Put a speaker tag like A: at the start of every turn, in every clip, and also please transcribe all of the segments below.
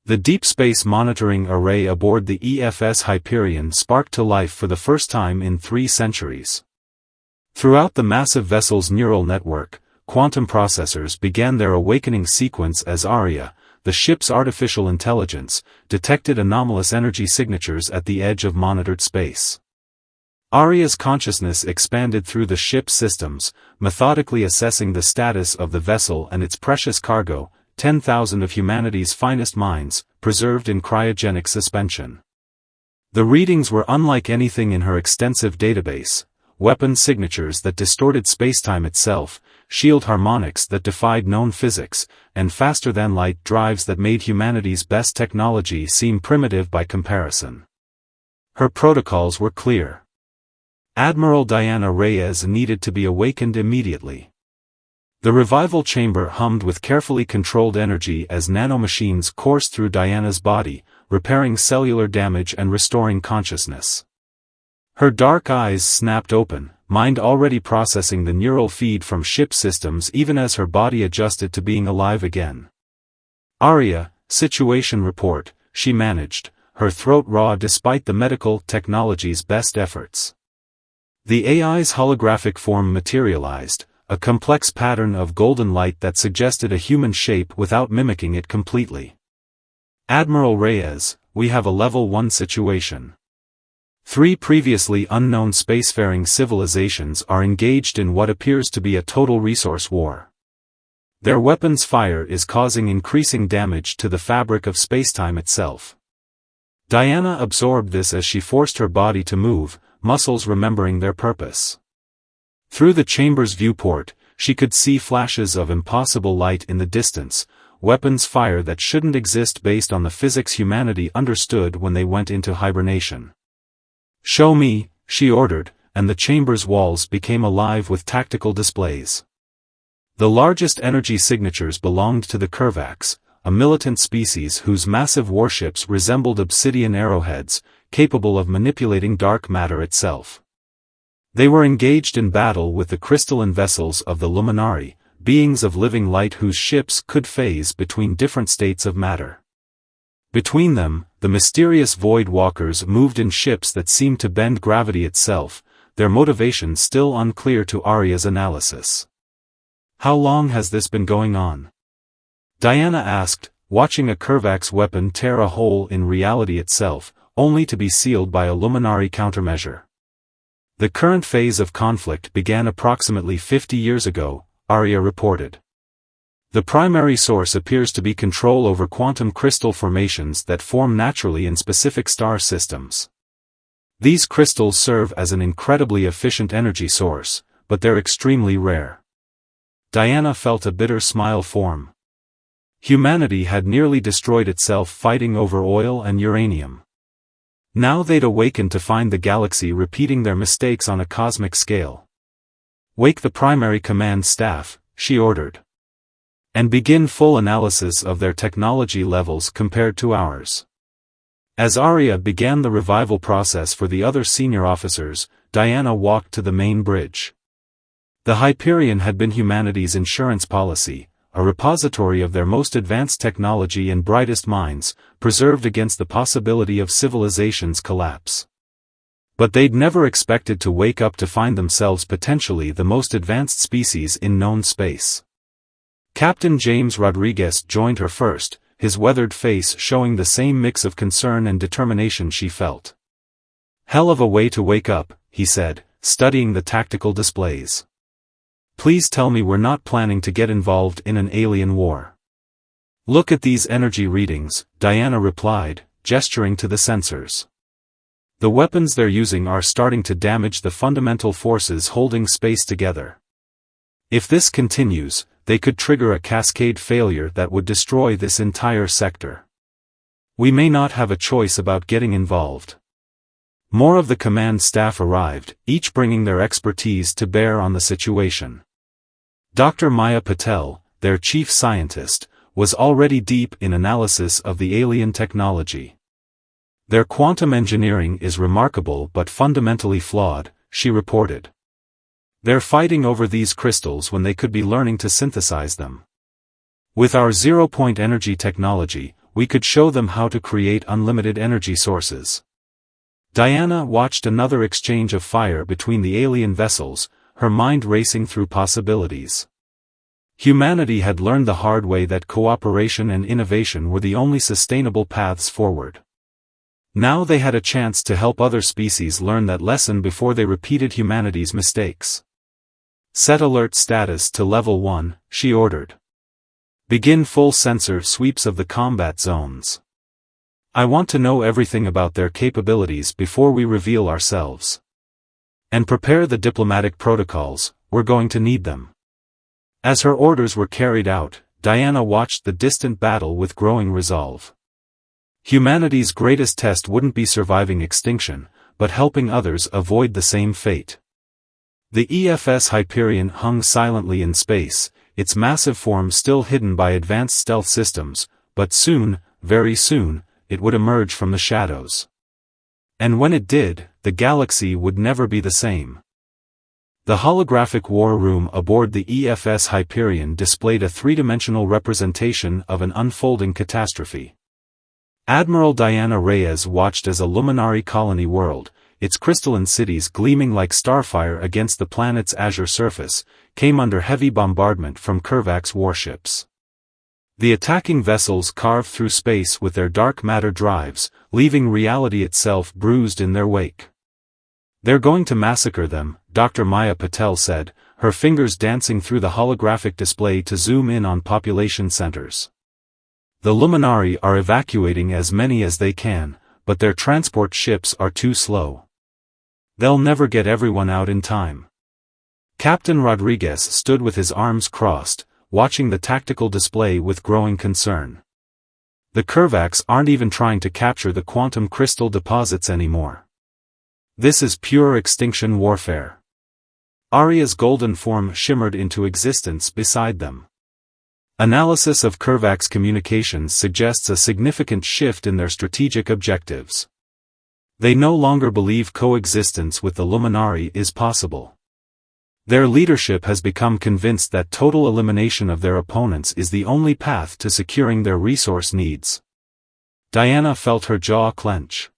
A: The Deep Space Monitoring Array aboard the EFS Hyperion sparked to life for the first time in 3 centuries. Throughout the massive vessel's neural network, quantum processors began their awakening sequence as Aria, the ship's artificial intelligence, detected anomalous energy signatures at the edge of monitored space. Aria's consciousness expanded through the ship's systems, methodically assessing the status of the vessel and its precious cargo, 10,000 of humanity's finest minds, preserved in cryogenic suspension. The readings were unlike anything in her extensive database: weapon signatures that distorted spacetime itself, shield harmonics that defied known physics, and faster-than-light drives that made humanity's best technology seem primitive by comparison. Her protocols were clear. Admiral Diana Reyes needed to be awakened immediately. The revival chamber hummed with carefully controlled energy as nanomachines coursed through Diana's body, repairing cellular damage and restoring consciousness. Her dark eyes snapped open, mind already processing the neural feed from ship systems even as her body adjusted to being alive again. "Aria, situation report," she managed, her throat raw despite the medical technology's best efforts. The AI's holographic form materialized, a complex pattern of golden light that suggested a human shape without mimicking it completely. "Admiral Reyes, we have a Level 1 situation. 3 previously unknown spacefaring civilizations are engaged in what appears to be a total resource war. Their weapons fire is causing increasing damage to the fabric of spacetime itself." Diana absorbed this as she forced her body to move, muscles remembering their purpose. Through the chamber's viewport, she could see flashes of impossible light in the distance, weapons fire that shouldn't exist based on the physics humanity understood when they went into hibernation. "Show me," she ordered, and the chamber's walls became alive with tactical displays. The largest energy signatures belonged to the Curvax, a militant species whose massive warships resembled obsidian arrowheads, capable of manipulating dark matter itself. They were engaged in battle with the crystalline vessels of the Luminari, beings of living light whose ships could phase between different states of matter. Between them, the mysterious Void Walkers moved in ships that seemed to bend gravity itself, their motivations still unclear to Aria's analysis. "How long has this been going on?" Diana asked, watching a Curvax weapon tear a hole in reality itself, only to be sealed by a Luminari countermeasure. "The current phase of conflict began approximately 50 years ago," Aria reported. "The primary source appears to be control over quantum crystal formations that form naturally in specific star systems. These crystals serve as an incredibly efficient energy source, but they're extremely rare." Diana felt a bitter smile form. Humanity had nearly destroyed itself fighting over oil and uranium. Now they'd awakened to find the galaxy repeating their mistakes on a cosmic scale. "Wake the primary command staff," she ordered. "And begin full analysis of their technology levels compared to ours." As Aria began the revival process for the other senior officers, Diana walked to the main bridge. The Hyperion had been humanity's insurance policy, a repository of their most advanced technology and brightest minds, preserved against the possibility of civilization's collapse. But they'd never expected to wake up to find themselves potentially the most advanced species in known space. Captain James Rodriguez joined her first, his weathered face showing the same mix of concern and determination she felt. "Hell of a way to wake up," he said, studying the tactical displays. "Please tell me we're not planning to get involved in an alien war." "Look at these energy readings," Diana replied, gesturing to the sensors. "The weapons they're using are starting to damage the fundamental forces holding space together. If this continues, they could trigger a cascade failure that would destroy this entire sector. We may not have a choice about getting involved." More of the command staff arrived, each bringing their expertise to bear on the situation. Dr. Maya Patel, their chief scientist, was already deep in analysis of the alien technology. "Their quantum engineering is remarkable but fundamentally flawed," she reported. "They're fighting over these crystals when they could be learning to synthesize them. With our zero-point energy technology, we could show them how to create unlimited energy sources. Diana watched another exchange of fire between the alien vessels, her mind racing through possibilities. Humanity had learned the hard way that cooperation and innovation were the only sustainable paths forward. Now they had a chance to help other species learn that lesson before they repeated humanity's mistakes. Set alert status to level 1, she ordered. Begin full sensor sweeps of the combat zones. I want to know everything about their capabilities before we reveal ourselves. And prepare the diplomatic protocols, we're going to need them. As her orders were carried out, Diana watched the distant battle with growing resolve. Humanity's greatest test wouldn't be surviving extinction, but helping others avoid the same fate. The EFS Hyperion hung silently in space, its massive form still hidden by advanced stealth systems, but soon, very soon, it would emerge from the shadows. And when it did, the galaxy would never be the same. The holographic war room aboard the EFS Hyperion displayed a three-dimensional representation of an unfolding catastrophe. Admiral Diana Reyes watched as a luminary colony whirled, its crystalline cities gleaming like starfire against the planet's azure surface, came under heavy bombardment from Curvax warships. The attacking vessels carved through space with their dark matter drives, leaving reality itself bruised in their wake. They're going to massacre them, Dr. Maya Patel said, her fingers dancing through the holographic display to zoom in on population centers. The Luminari are evacuating as many as they can, but their transport ships are too slow. They'll never get everyone out in time. Captain Rodriguez stood with his arms crossed, watching the tactical display with growing concern. The Curvax aren't even trying to capture the quantum crystal deposits anymore. This is pure extinction warfare. Aria's golden form shimmered into existence beside them. Analysis of Curvax communications suggests a significant shift in their strategic objectives. They no longer believe coexistence with the Luminari is possible. Their leadership has become convinced that total elimination of their opponents is the only path to securing their resource needs. Diana felt her jaw clench.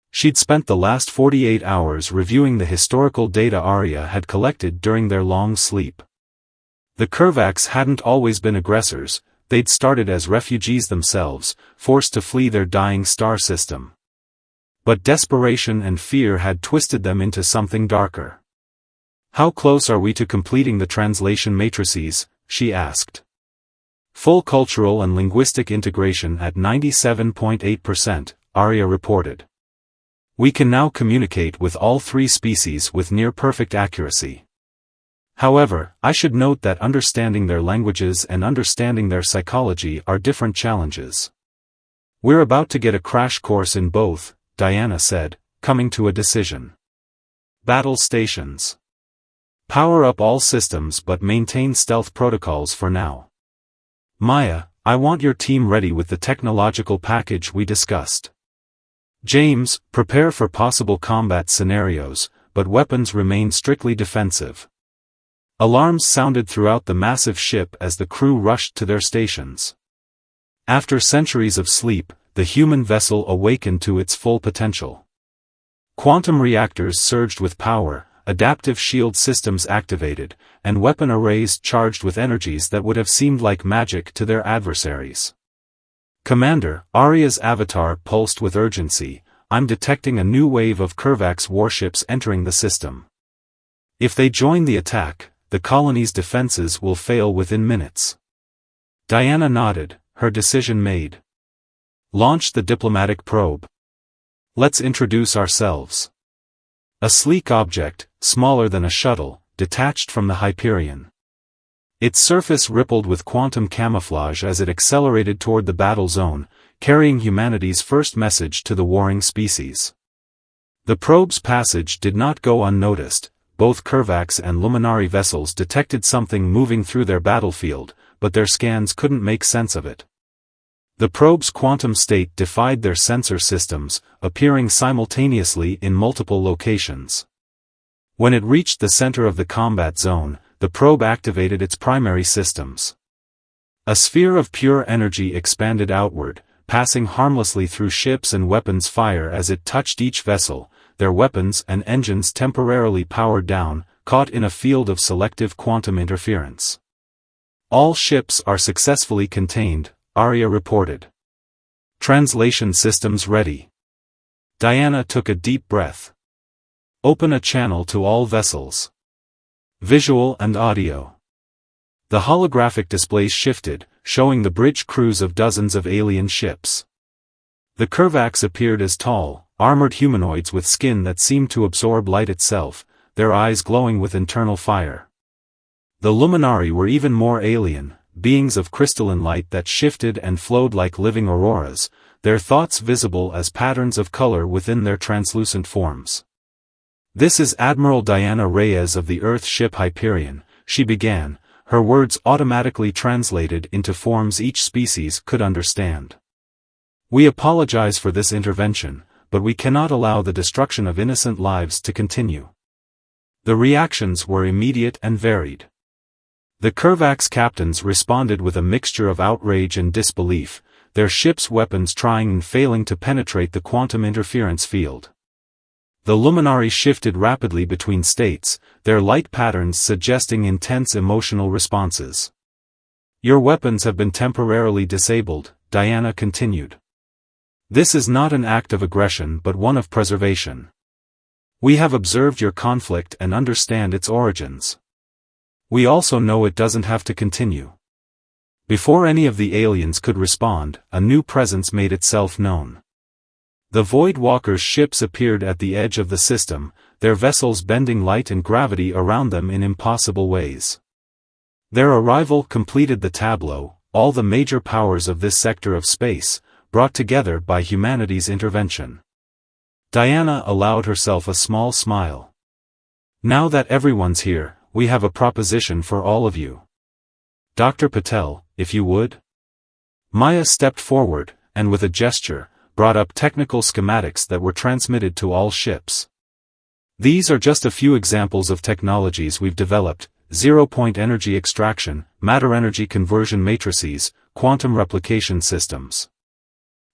A: She'd spent the last 48 hours reviewing the historical data Aria had collected during their long sleep. The Curvax hadn't always been aggressors, they'd started as refugees themselves, forced to flee their dying star system. But desperation and fear had twisted them into something darker. How close are we to completing the translation matrices? She asked. Full cultural and linguistic integration at 97.8%, Aria reported. We can now communicate with all three species with near-perfect accuracy. However, I should note that understanding their languages and understanding their psychology are different challenges. We're about to get a crash course in both, Diana said, coming to a decision. Battle stations. Power up all systems but maintain stealth protocols for now. Maya, I want your team ready with the technological package we discussed. James, prepare for possible combat scenarios, but weapons remain strictly defensive. Alarms sounded throughout the massive ship as the crew rushed to their stations. After centuries of sleep, the human vessel awakened to its full potential. Quantum reactors surged with power, adaptive shield systems activated, and weapon arrays charged with energies that would have seemed like magic to their adversaries. Commander, Aria's avatar pulsed with urgency. I'm detecting a new wave of Curvax warships entering the system. If they join the attack, the colony's defenses will fail within minutes. Diana nodded, her decision made. Launch the diplomatic probe. Let's introduce ourselves. A sleek object, smaller than a shuttle, detached from the Hyperion. Its surface rippled with quantum camouflage as it accelerated toward the battle zone, carrying humanity's first message to the warring species. The probe's passage did not go unnoticed. Both Curvax and Luminari vessels detected something moving through their battlefield, but their scans couldn't make sense of it. The probe's quantum state defied their sensor systems, appearing simultaneously in multiple locations. When it reached the center of the combat zone, the probe activated its primary systems. A sphere of pure energy expanded outward, passing harmlessly through ships and weapons fire as it touched each vessel, their weapons and engines temporarily powered down, caught in a field of selective quantum interference. All ships are successfully contained, Arya reported. Translation systems ready. Diana took a deep breath. Open a channel to all vessels. Visual and audio. The holographic displays shifted, showing the bridge crews of dozens of alien ships. The Curvax appeared as tall, armored humanoids with skin that seemed to absorb light itself, their eyes glowing with internal fire. The Luminari were even more alien, beings of crystalline light that shifted and flowed like living auroras, their thoughts visible as patterns of color within their translucent forms. "This is Admiral Diana Reyes of the Earth ship Hyperion," she began, her words automatically translated into forms each species could understand. "We apologize for this intervention, but we cannot allow the destruction of innocent lives to continue." The reactions were immediate and varied. The Curvax captains responded with a mixture of outrage and disbelief, their ship's weapons trying and failing to penetrate the quantum interference field. The Luminari shifted rapidly between states, their light patterns suggesting intense emotional responses. "Your weapons have been temporarily disabled," Diana continued. "This is not an act of aggression but one of preservation. We have observed your conflict and understand its origins. We also know it doesn't have to continue." Before any of the aliens could respond, a new presence made itself known. The Void Walkers' ships appeared at the edge of the system, their vessels bending light and gravity around them in impossible ways. Their arrival completed the tableau, all the major powers of this sector of space, brought together by humanity's intervention. Diana allowed herself a small smile. "Now that everyone's here, we have a proposition for all of you. Dr. Patel, if you would?" Maya stepped forward, and with a gesture, brought up technical schematics that were transmitted to all ships. "These are just a few examples of technologies we've developed: zero-point energy extraction, matter-energy conversion matrices, quantum replication systems.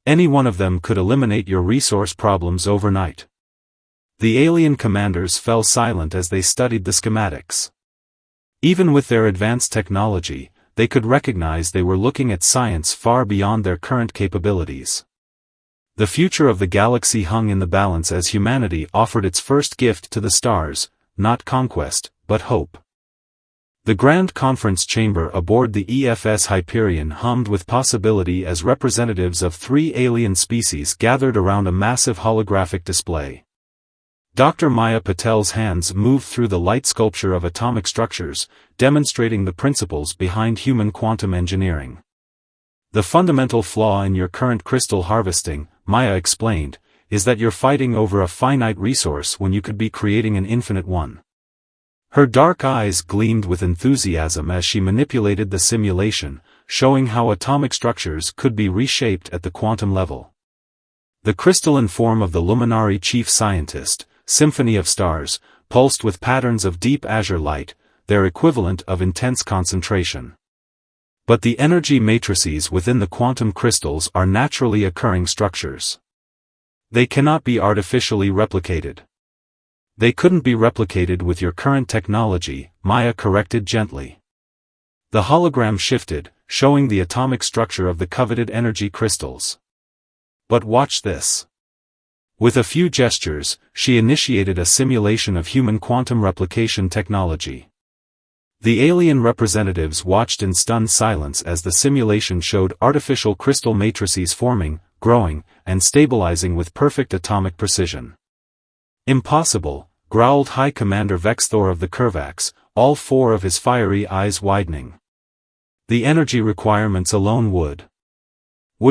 A: Any one of them could eliminate your resource problems overnight." The alien commanders fell silent as they studied the schematics. Even with their advanced technology, they could recognize they were looking at science far beyond their current capabilities. The future of the galaxy hung in the balance as humanity offered its first gift to the stars, not conquest, but hope. The Grand Conference Chamber aboard the EFS Hyperion hummed with possibility as representatives of 3 alien species gathered around a massive holographic display. Dr. Maya Patel's hands moved through the light sculpture of atomic structures, demonstrating the principles behind human quantum engineering. "The fundamental flaw in your current crystal harvesting," Maya explained, "is that you're fighting over a finite resource when you could be creating an infinite one." Her dark eyes gleamed with enthusiasm as she manipulated the simulation, showing how atomic structures could be reshaped at the quantum level. The crystalline form of the Luminari chief scientist, Symphony of Stars, pulsed with patterns of deep azure light, their equivalent of intense concentration. But the energy matrices within the quantum crystals are naturally occurring structures. They cannot be artificially replicated. "They couldn't be replicated with your current technology," Maya corrected gently. The hologram shifted, showing the atomic structure of the coveted energy crystals. "But watch this." With a few gestures, she initiated a simulation of human quantum replication technology. The alien representatives watched in stunned silence as the simulation showed artificial crystal matrices forming, growing, and stabilizing with perfect atomic precision. "Impossible," growled High Commander Vexthor of the Curvax, all 4 of his fiery eyes widening. "The energy requirements alone would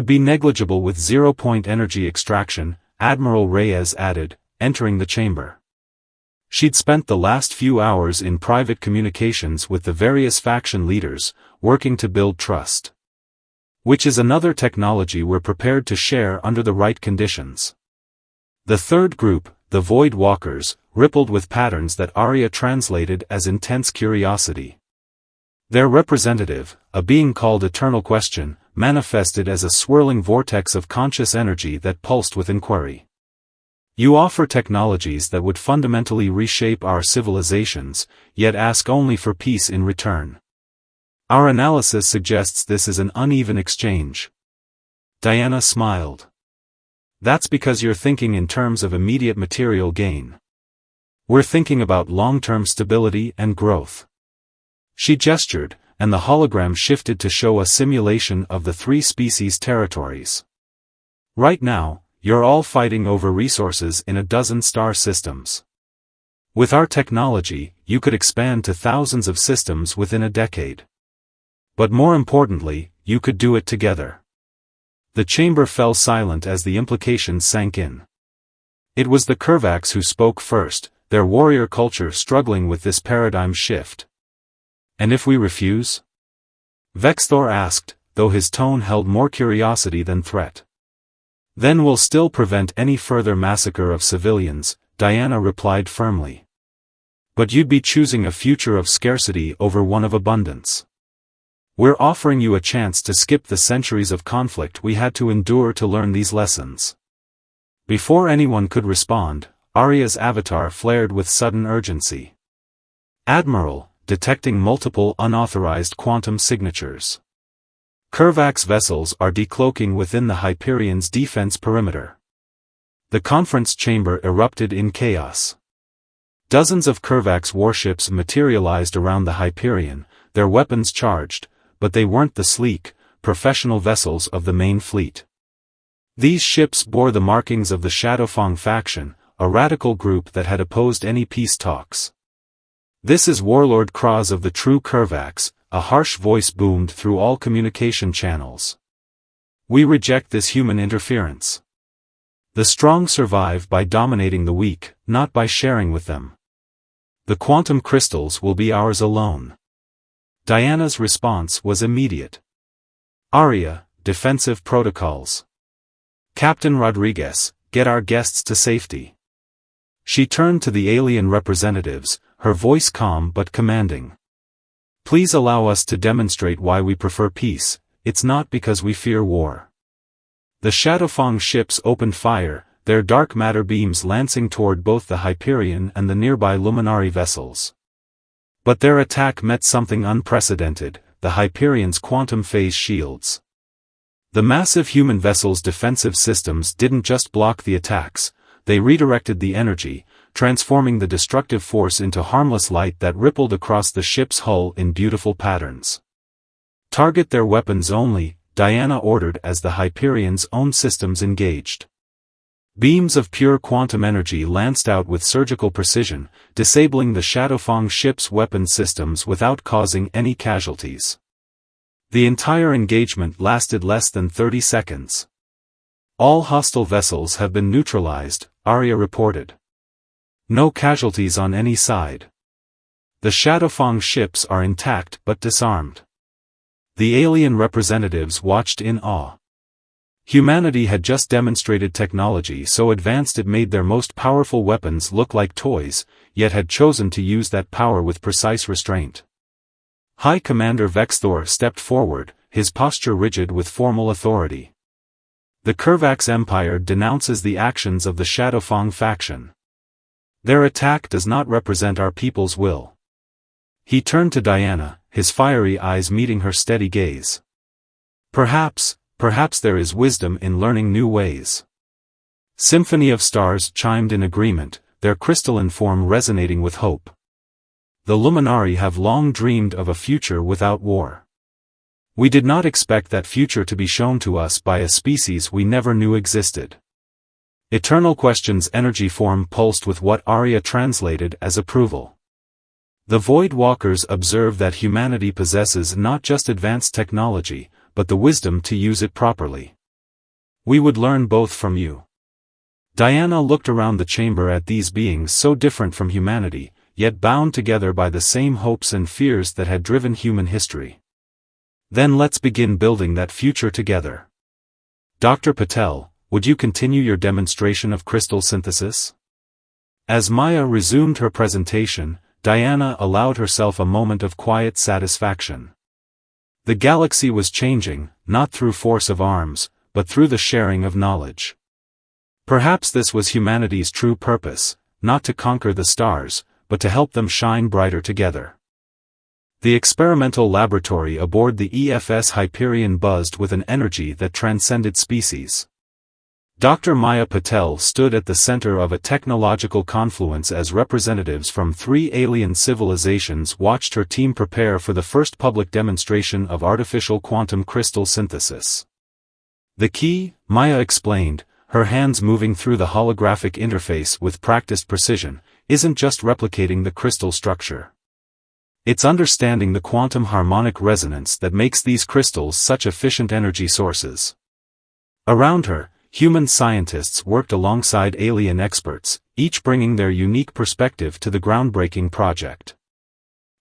A: be negligible with zero-point energy extraction," Admiral Reyes added, entering the chamber. She'd spent the last few hours in private communications with the various faction leaders, working to build trust. "Which is another technology we're prepared to share under the right conditions." The third group, the Void Walkers, rippled with patterns that Arya translated as intense curiosity. Their representative, a being called Eternal Question, manifested as a swirling vortex of conscious energy that pulsed with inquiry. You offer technologies that would fundamentally reshape our civilizations, yet ask only for peace in return. Our analysis suggests this is an uneven exchange. Diana smiled. That's because you're thinking in terms of immediate material gain. We're thinking about long-term stability and growth. She gestured, and the hologram shifted to show a simulation of the three species' territories. Right now, you're all fighting over resources in a dozen star systems. With our technology, you could expand to thousands of systems within a decade. But more importantly, you could do it together. The chamber fell silent as the implications sank in. It was the Krvax who spoke first, their warrior culture struggling with this paradigm shift. And if we refuse? Vexthor asked, though his tone held more curiosity than threat. Then we'll still prevent any further massacre of civilians, Diana replied firmly. But you'd be choosing a future of scarcity over one of abundance. We're offering you a chance to skip the centuries of conflict we had to endure to learn these lessons. Before anyone could respond, Arya's avatar flared with sudden urgency. Admiral, detecting multiple unauthorized quantum signatures. Krvax vessels are decloaking within the Hyperion's defense perimeter. The conference chamber erupted in chaos. Dozens of Krvax warships materialized around the Hyperion, their weapons charged, but they weren't the sleek, professional vessels of the main fleet. These ships bore the markings of the Shadowfang faction, a radical group that had opposed any peace talks. This is Warlord Kraz of the true Krvax, a harsh voice boomed through all communication channels. We reject this human interference. The strong survive by dominating the weak, not by sharing with them. The quantum crystals will be ours alone. Diana's response was immediate. Arya, defensive protocols. Captain Rodriguez, get our guests to safety. She turned to the alien representatives, her voice calm but commanding. Please allow us to demonstrate why we prefer peace, it's not because we fear war. The Shadowfang ships opened fire, their dark matter beams lancing toward both the Hyperion and the nearby Luminari vessels. But their attack met something unprecedented, the Hyperion's quantum phase shields. The massive human vessel's defensive systems didn't just block the attacks, they redirected the energy, transforming the destructive force into harmless light that rippled across the ship's hull in beautiful patterns. Target their weapons only, Diana ordered as the Hyperion's own systems engaged. Beams of pure quantum energy lanced out with surgical precision, disabling the Shadowfang ship's weapon systems without causing any casualties. The entire engagement lasted less than 30 seconds. All hostile vessels have been neutralized, Arya reported. No casualties on any side. The Shadowfang ships are intact but disarmed. The alien representatives watched in awe. Humanity had just demonstrated technology so advanced it made their most powerful weapons look like toys, yet had chosen to use that power with precise restraint. High Commander Vexthor stepped forward, his posture rigid with formal authority. The Krvax Empire denounces the actions of the Shadowfang faction. Their attack does not represent our people's will. He turned to Diana, his fiery eyes meeting her steady gaze. Perhaps there is wisdom in learning new ways. Symphony of stars chimed in agreement, their crystalline form resonating with hope. The Luminari have long dreamed of a future without war. We did not expect that future to be shown to us by a species we never knew existed. Eternal Question's energy form pulsed with what Arya translated as approval. The Void Walkers observe that humanity possesses not just advanced technology, but the wisdom to use it properly. We would learn both from you. Diana looked around the chamber at these beings so different from humanity, yet bound together by the same hopes and fears that had driven human history. Then let's begin building that future together. Dr. Patel, would you continue your demonstration of crystal synthesis? As Maya resumed her presentation, Diana allowed herself a moment of quiet satisfaction. The galaxy was changing, not through force of arms, but through the sharing of knowledge. Perhaps this was humanity's true purpose, not to conquer the stars, but to help them shine brighter together. The experimental laboratory aboard the EFS Hyperion buzzed with an energy that transcended species. Dr. Maya Patel stood at the center of a technological confluence as representatives from 3 alien civilizations watched her team prepare for the first public demonstration of artificial quantum crystal synthesis. The key, Maya explained, her hands moving through the holographic interface with practiced precision, isn't just replicating the crystal structure. It's understanding the quantum harmonic resonance that makes these crystals such efficient energy sources. Around her, human scientists worked alongside alien experts, each bringing their unique perspective to the groundbreaking project.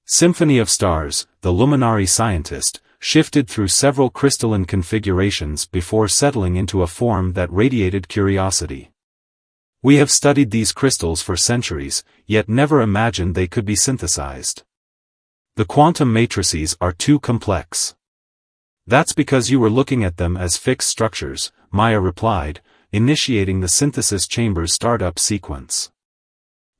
A: Symphony of Stars, the luminary scientist, shifted through several crystalline configurations before settling into a form that radiated curiosity. We have studied these crystals for centuries, yet never imagined they could be synthesized. The quantum matrices are too complex. That's because you were looking at them as fixed structures, Maya replied, initiating the synthesis chamber's startup sequence.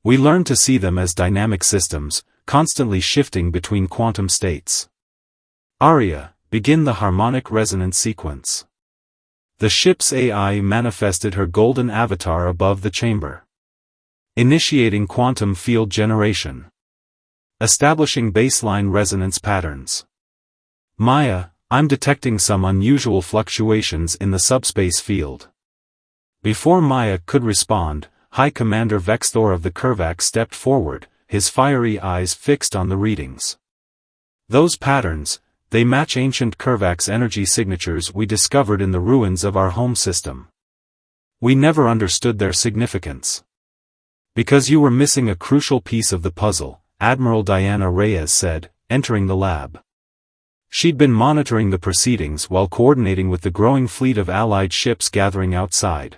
A: We learned to see them as dynamic systems, constantly shifting between quantum states. Arya, begin the harmonic resonance sequence. The ship's AI manifested her golden avatar above the chamber. Initiating quantum field generation. Establishing baseline resonance patterns. Maya, I'm detecting some unusual fluctuations in the subspace field. Before Maya could respond, High Commander Vexthor of the Kervac stepped forward, his fiery eyes fixed on the readings. Those patterns, they match ancient Kervac's energy signatures we discovered in the ruins of our home system. We never understood their significance. Because you were missing a crucial piece of the puzzle, Admiral Diana Reyes said, entering the lab. She'd been monitoring the proceedings while coordinating with the growing fleet of allied ships gathering outside.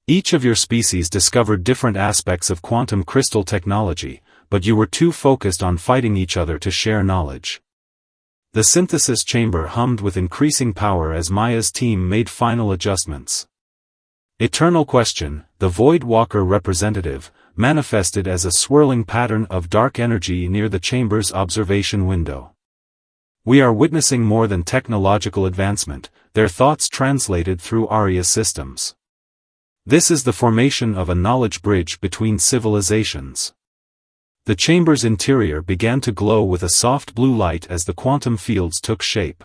A: Each of your species discovered different aspects of quantum crystal technology, but you were too focused on fighting each other to share knowledge. The synthesis chamber hummed with increasing power as Maya's team made final adjustments. Eternal Question, the Void Walker representative, manifested as a swirling pattern of dark energy near the chamber's observation window. We are witnessing more than technological advancement, their thoughts translated through Arya systems. This is the formation of a knowledge bridge between civilizations. The chamber's interior began to glow with a soft blue light as the quantum fields took shape.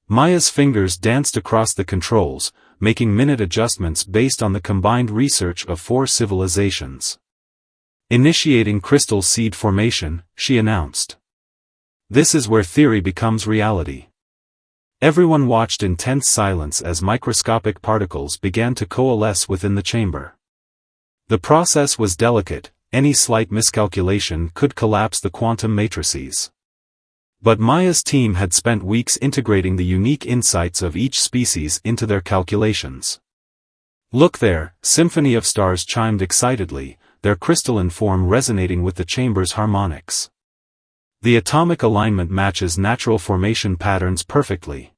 A: Maya's fingers danced across the controls, making minute adjustments based on the combined research of 4 civilizations. Initiating crystal seed formation, she announced. This is where theory becomes reality. Everyone watched in tense silence as microscopic particles began to coalesce within the chamber. The process was delicate, any slight miscalculation could collapse the quantum matrices. But Maya's team had spent weeks integrating the unique insights of each species into their calculations. Look there, Symphony of Stars chimed excitedly, their crystalline form resonating with the chamber's harmonics. The atomic alignment matches natural formation patterns perfectly.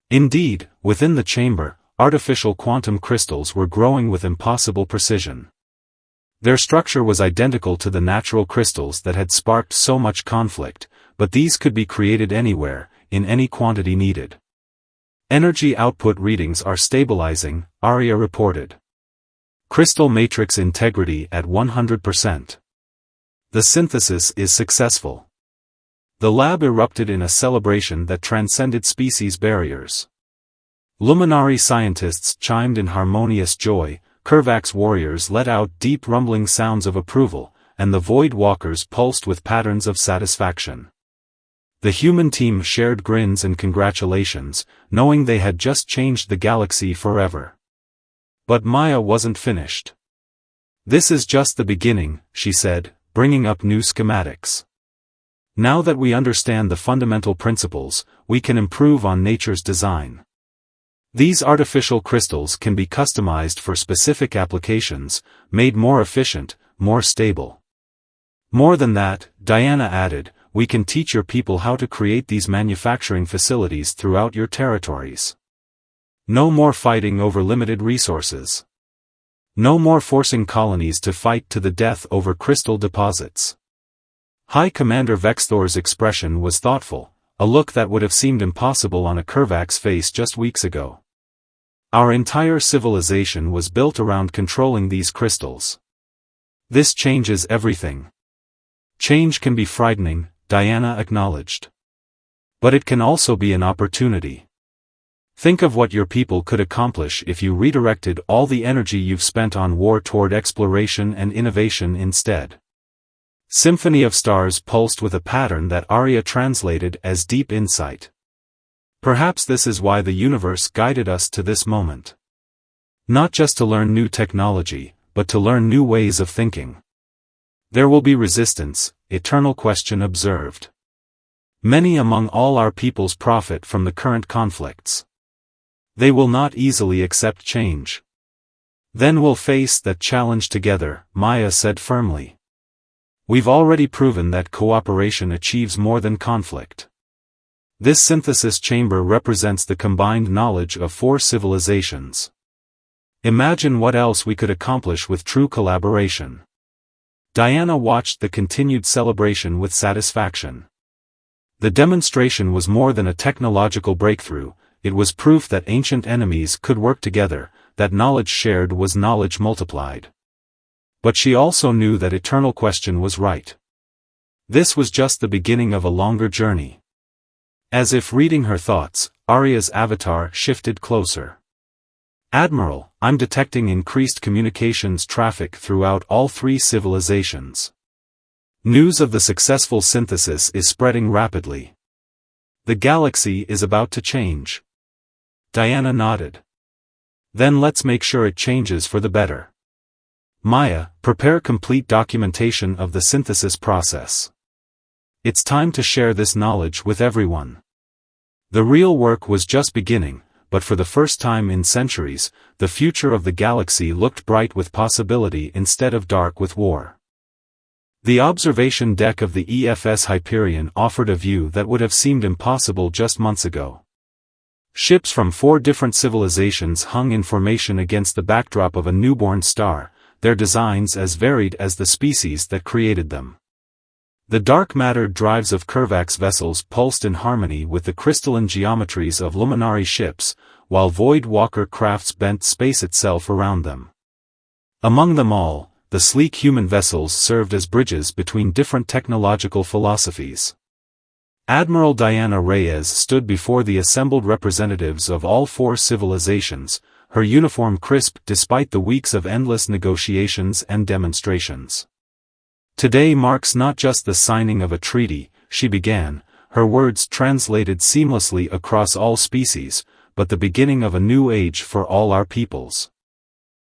A: Indeed, within the chamber, artificial quantum crystals were growing with impossible precision. Their structure was identical to the natural crystals that had sparked so much conflict, but these could be created anywhere, in any quantity needed. Energy output readings are stabilizing, Arya reported. Crystal matrix integrity at 100%. The synthesis is successful. The lab erupted in a celebration that transcended species barriers. Luminary scientists chimed in harmonious joy, Kervac's warriors let out deep rumbling sounds of approval, and the Void Walkers pulsed with patterns of satisfaction. The human team shared grins and congratulations, knowing they had just changed the galaxy forever. But Maya wasn't finished. This is just the beginning, she said, bringing up new schematics. Now that we understand the fundamental principles, we can improve on nature's design. These artificial crystals can be customized for specific applications, made more efficient, more stable. More than that, Diana added, we can teach your people how to create these manufacturing facilities throughout your territories. No more fighting over limited resources. No more forcing colonies to fight to the death over crystal deposits. High Commander Vexthor's expression was thoughtful, a look that would have seemed impossible on a Kurvak's face just weeks ago. Our entire civilization was built around controlling these crystals. This changes everything. Change can be frightening, Diana acknowledged. But it can also be an opportunity. Think of what your people could accomplish if you redirected all the energy you've spent on war toward exploration and innovation instead. Symphony of Stars pulsed with a pattern that Arya translated as deep insight. Perhaps this is why the universe guided us to this moment. Not just to learn new technology, but to learn new ways of thinking. There will be resistance, Eternal Question observed. Many among all our peoples profit from the current conflicts. They will not easily accept change. Then we'll face that challenge together, Maya said firmly. We've already proven that cooperation achieves more than conflict. This synthesis chamber represents the combined knowledge of 4 civilizations. Imagine what else we could accomplish with true collaboration. Diana watched the continued celebration with satisfaction. The demonstration was more than a technological breakthrough, it was proof that ancient enemies could work together, that knowledge shared was knowledge multiplied. But she also knew that Eternal Question was right. This was just the beginning of a longer journey. As if reading her thoughts, Arya's avatar shifted closer. Admiral, I'm detecting increased communications traffic throughout all 3 civilizations. News of the successful synthesis is spreading rapidly. The galaxy is about to change. Diana nodded. Then let's make sure it changes for the better. Maya, prepare complete documentation of the synthesis process. It's time to share this knowledge with everyone. The real work was just beginning, but for the first time in centuries, the future of the galaxy looked bright with possibility instead of dark with war. The observation deck of the EFS Hyperion offered a view that would have seemed impossible just months ago. Ships from 4 different civilizations hung in formation against the backdrop of a newborn star, their designs as varied as the species that created them. The dark matter drives of Kurvak's vessels pulsed in harmony with the crystalline geometries of Luminari ships, while Void Walker crafts bent space itself around them. Among them all, the sleek human vessels served as bridges between different technological philosophies. Admiral Diana Reyes stood before the assembled representatives of all 4 civilizations, her uniform crisp despite the weeks of endless negotiations and demonstrations. Today marks not just the signing of a treaty, she began, her words translated seamlessly across all species, but the beginning of a new age for all our peoples.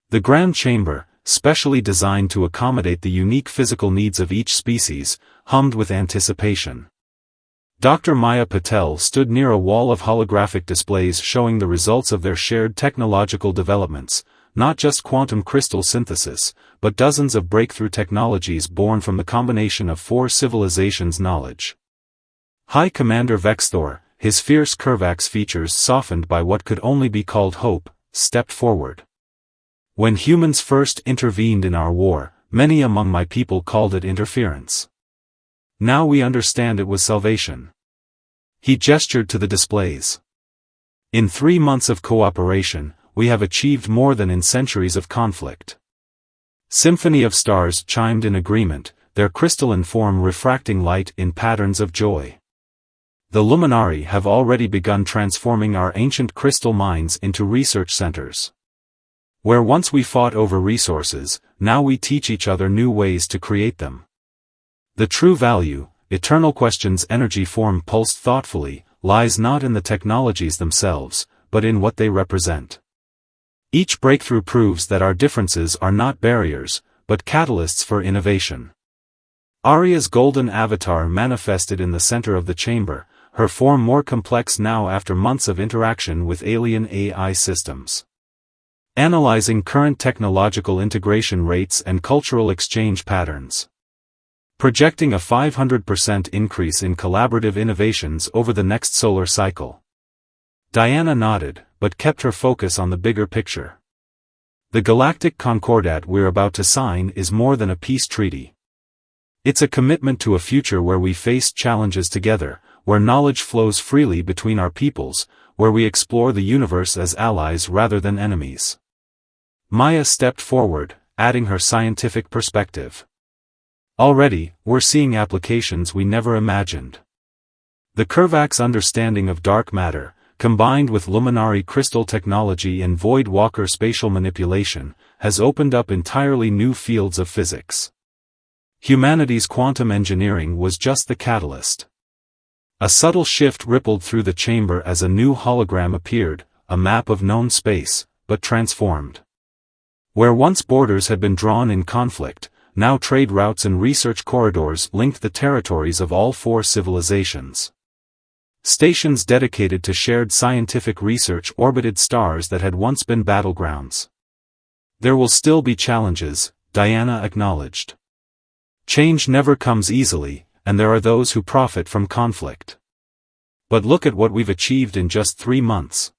A: The Grand Chamber, specially designed to accommodate the unique physical needs of each species, hummed with anticipation. Dr. Maya Patel stood near a wall of holographic displays showing the results of their shared technological developments, not just quantum crystal synthesis, but dozens of breakthrough technologies born from the combination of 4 civilizations' knowledge. High Commander Vexthor, his fierce Kurvak's features softened by what could only be called hope, stepped forward. When humans first intervened in our war, many among my people called it interference. Now we understand it was salvation. He gestured to the displays. In 3 months of cooperation, we have achieved more than in centuries of conflict. Symphony of Stars chimed in agreement, their crystalline form refracting light in patterns of joy. The Luminari have already begun transforming our ancient crystal mines into research centers. Where once we fought over resources, now we teach each other new ways to create them. The true value, Eternal Question's energy form pulsed thoughtfully, lies not in the technologies themselves, but in what they represent. Each breakthrough proves that our differences are not barriers, but catalysts for innovation. Arya's golden avatar manifested in the center of the chamber, her form more complex now after months of interaction with alien AI systems. Analyzing current technological integration rates and cultural exchange patterns. projecting a 500% increase in collaborative innovations over the next solar cycle. Diana nodded, but kept her focus on the bigger picture. The Galactic Concordat we're about to sign is more than a peace treaty. It's a commitment to a future where we face challenges together, where knowledge flows freely between our peoples, where we explore the universe as allies rather than enemies. Maya stepped forward, adding her scientific perspective. Already, we're seeing applications we never imagined. The Kervak's understanding of dark matter, combined with luminary crystal technology and Void Walker spatial manipulation, has opened up entirely new fields of physics. Humanity's quantum engineering was just the catalyst. A subtle shift rippled through the chamber as a new hologram appeared, a map of known space, but transformed. Where once borders had been drawn in conflict, now trade routes and research corridors linked the territories of all four civilizations. Stations dedicated to shared scientific research orbited stars that had once been battlegrounds. There will still be challenges, Diana acknowledged. Change never comes easily, and there are those who profit from conflict. But look at what we've achieved in just 3 months.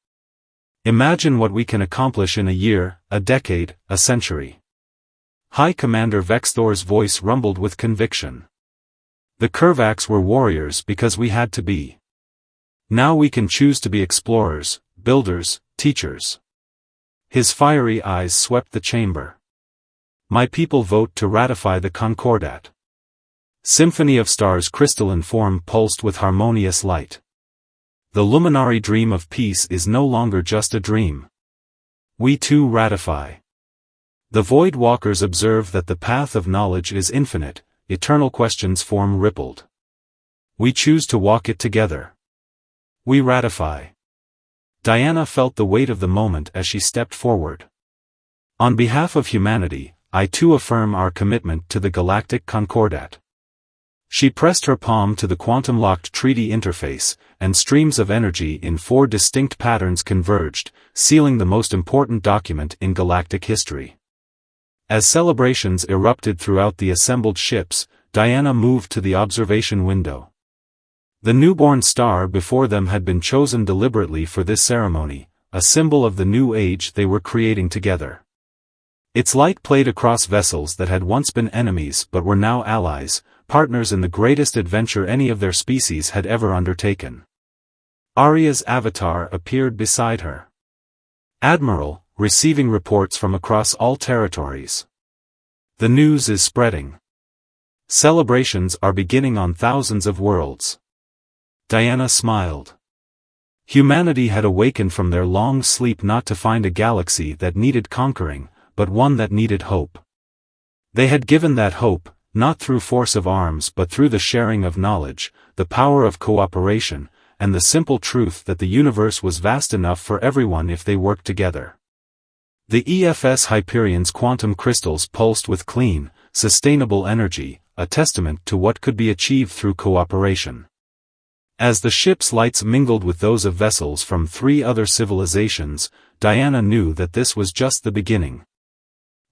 A: Imagine what we can accomplish in a year, a decade, a century. High Commander Vexthor's voice rumbled with conviction. The Kervaks were warriors because we had to be. Now we can choose to be explorers, builders, teachers. His fiery eyes swept the chamber. My people vote to ratify the Concordat. Symphony of Stars crystalline form pulsed with harmonious light. The luminary dream of peace is no longer just a dream. We too ratify. The Void Walkers observe that the path of knowledge is infinite, eternal questions form rippled. We choose to walk it together. We ratify. Diana felt the weight of the moment as she stepped forward. On behalf of humanity, I too affirm our commitment to the Galactic Concordat. She pressed her palm to the quantum-locked treaty interface, and streams of energy in 4 distinct patterns converged, sealing the most important document in galactic history. As celebrations erupted throughout the assembled ships, Diana moved to the observation window. The newborn star before them had been chosen deliberately for this ceremony, a symbol of the new age they were creating together. Its light played across vessels that had once been enemies but were now allies, partners in the greatest adventure any of their species had ever undertaken. Arya's avatar appeared beside her. Admiral, receiving reports from across all territories. The news is spreading. Celebrations are beginning on thousands of worlds. Diana smiled. Humanity had awakened from their long sleep not to find a galaxy that needed conquering, but one that needed hope. They had given that hope, not through force of arms but through the sharing of knowledge, the power of cooperation, and the simple truth that the universe was vast enough for everyone if they worked together. The EFS Hyperion's quantum crystals pulsed with clean, sustainable energy, a testament to what could be achieved through cooperation. As the ship's lights mingled with those of vessels from 3 other civilizations, Diana knew that this was just the beginning.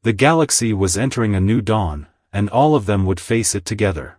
A: The galaxy was entering a new dawn, and all of them would face it together.